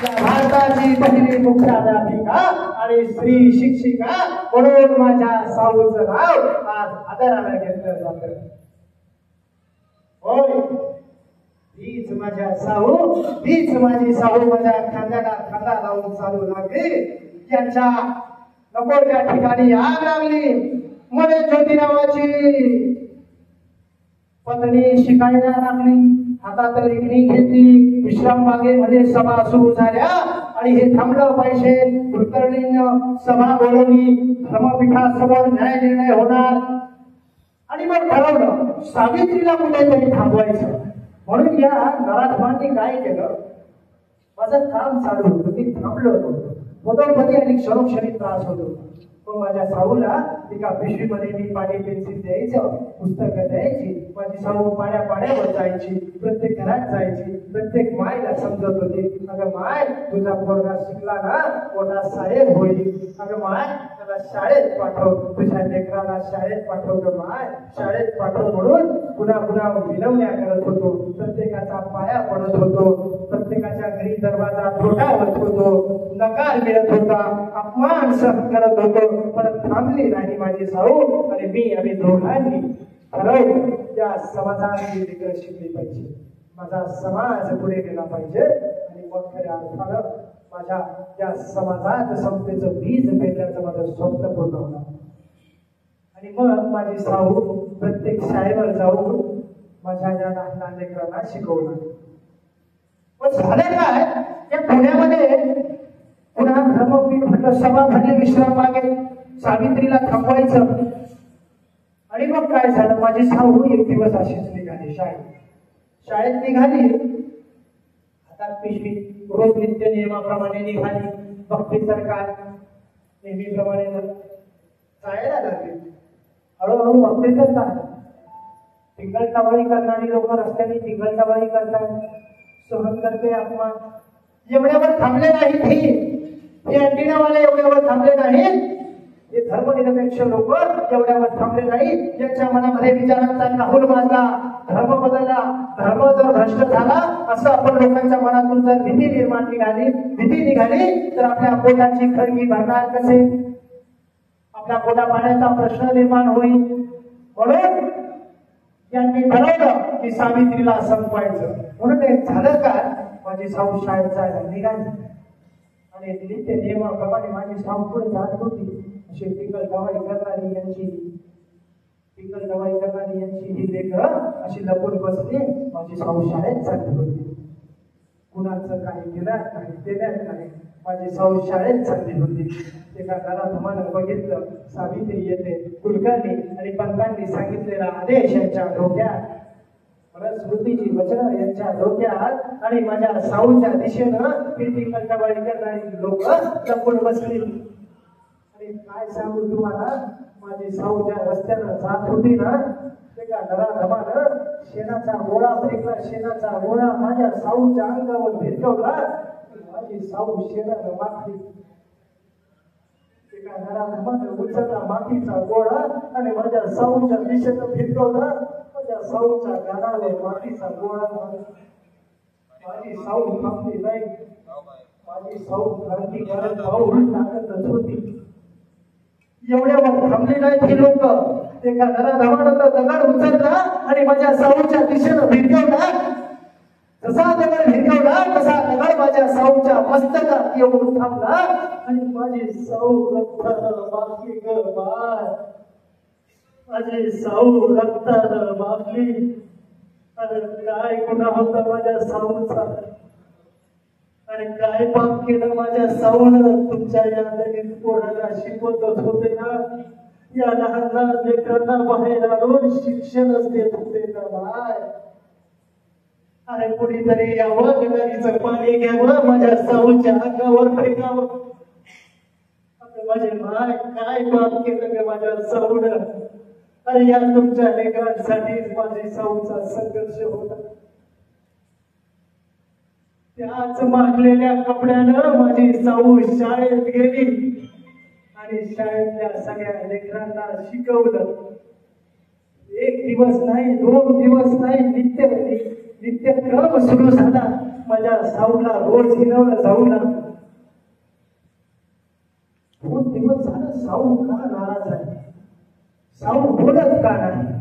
या भारताची पहिली मुख्याध्यापिका आणि स्त्री शिक्षिका म्हणून माझ्या साऊचं नाव आज आदराने घेतलं जातं. होय, हीच माझ्या साऊ, हीच माझी साऊ माझ्या खांद्याला खांदा लावून चालू लागली. त्यांच्या नको त्या ठिकाणी आग लागली. मध्ये ज्योती नावाची पत्नी शिकायला लागली. हातात लेखणी घेतली. विश्राम बागेमध्ये सभा सुरू झाल्या आणि हे थांबलं पाहिजे. कुलकर्णीनं सभा बोलवली. धर्मपीठासमोर न्याय निर्णय होणार आणि मग ठरवलं सावित्रीला कुठेतरी थांबवायचं. म्हणून या नराधमांनी काय केलं, माझं काम चालू होतं, मी थांबलो होतो. पदोपदी आणि क्षणोक्षणी त्रास होतो. मग माझ्या साऊला एका पिशवीमध्ये मी पाणी पेन्सिल द्यायचं, पुस्तकं द्यायची. माझी साऊ पाड्या पाड्यावर जायची, प्रत्येक घरात जायची, प्रत्येक मायला समजत होती. अगं माय, तुझा पोरगा शिकला ना, मोठा साहेब होईल. अगं माय, त्याला शाळेत पाठव, तुझ्या लेकराला शाळेत पाठव. ग माय, शाळेत पाठव म्हणून पुन्हा पुन्हा विनवण्या करत होतो. प्रत्येकाचा पाया पडत होतो. प्रत्येकाच्या घरी दरवाजा ठोठावत होतो. नकार मिळत होता, अपमान सहन करत होतो. पण थांबली नाही माझी साऊ आणि मी आम्ही दोघांनी ठरवलं या समाजाची लेकरं शिकली पाहिजे. माझा समाज पुढे गेला पाहिजे आणि मग खऱ्या अर्थानं माझ्या या समाजात समतेचं बीज पेरण्याचं माझं स्वप्न पूर्ण होणार. आणि मग माझी साऊ प्रत्येक शाळेवर जाऊन माझ्या या लहान लेकरांना शिकवणार. पण झालं काय, त्या पुण्यामध्ये पुन्हा धर्मपीठ म्हटलं, सभा भरली विश्राम बागेत. सावित्रीला थांबवायचं. आणि मग काय झालं, माझी साऊ एक दिवस अशीच निघाली. शाळेत निघाली, हातात पिशवी, रोज नित्य नियमाप्रमाणे निघाली. भक्ती सरकार नेहमीप्रमाणे जायला लागली. हळूहळू भक्ती करतात. टिंगलटावळी करणारी लोक रस्त्याने टिंगलटावळी करतात, सहन करते अपमान. एवढ्यावर थांबले नाहीत. हे अँटिनावाले एवढ्यावर थांबले नाहीत. हे धर्मनिरपेक्ष लोक एवढ्यावर थांबले नाही. ज्यांच्या मनामध्ये विचारांचा काहूल माजला, धर्म बदलला, धर्म जर भ्रष्ट झाला असं आपण लोकांच्या मनातून जर भीती निघाली तर आपल्या पोटाची खळगी भरणार कसे, आपल्या पोटा पाण्याचा प्रश्न निर्माण होईल. म्हणून यांनी ठरवलं की सावित्रीला संपवायचं. म्हणून ते झालं काय, माझी साऊ शाळेत जायला निघाली आणि नित्य नियमाप्रमाणे माझी साऊ पुढे जात होती. अशी टिंगल गवाई करणारी यांची ही लेकरं अशी लपून बसली. माझी साऊ शाळेत चालली होती. कुणाचं काही घेण्यात नाही, देण्यात नाही. माझी साऊ शाळेत चालली होती. एका नराधमानं बघितलं, सावित्री येते. कुलकर्णी आणि पंतांनी सांगितलेला आदेश यांच्या डोक्यात, स्मृतीची वचनं यांच्या डोक्यात आणि माझ्या साऊच्या दिशेनं कीर्ती कंटाळी करणारी लोक लपून बसली. आणि काय सांगू तुम्हाला, माझी साऊ ज्या रस्त्यानं जात होती ना, एका नराधमानं शेणाचा गोळा फेकला. शेणाचा गोळा माझ्या साऊच्या अंगावर भिरकवला. माझी साऊ शेणानं माखली. एका नराधमानं उचलला मातीचा गोळा आणि माझ्या साऊच्या दिशेनं भिरकवला. माझ्या साऊच्या गालावर मातीचा गोळा. माझी साऊ थांबली नाही. माझी साऊ क्रांतिकारक पाऊल टाकतच होती. एवढ्यावर थांबली नाहीत ही लोक. एका नराधमानं दगड उचलला आणि माझ्या साऊच्या दिशेनं भिरकवला. जसा दगड भिरकवला तसा दगड माझ्या साऊच्या मस्तकात येऊन थांबला आणि माझी साऊ रक्तानं माखली. ग बाळ, माझी साऊ रक्तानं माखली. अरे काय गुन्हा होता माझ्या साऊचा, आणि काय पाप केलं माझ्या साऊनं. तुमच्या या दलित पोराला शिकवतच होते ना, या लहान लहान लेकरांना बाहेर आणून शिक्षणच देत होते ना बाय. अरे कुणीतरी यावं, नदीचं पाणी घ्यावं, माझ्या साऊच्या अंगावर फेकावं. माझे माय, काय पाप केलं ग माझ्या साऊनं. अरे या तुमच्या लेकरांसाठीच माझी साऊचा संघर्ष होता. त्याच माखलेल्या कपड्यानं माझी साऊ शाळेत गेली आणि शाळेतल्या सगळ्या लेकरांना शिकवलं. एक दिवस नाही, 2 दिवस नाही, नित्यक्रम सुरू झाला. माझ्या साऊला रोज हिरवलं जाऊ लागलं. 2 दिवस झालं साऊ का नाराज आहे, साऊ बोलत का नाही.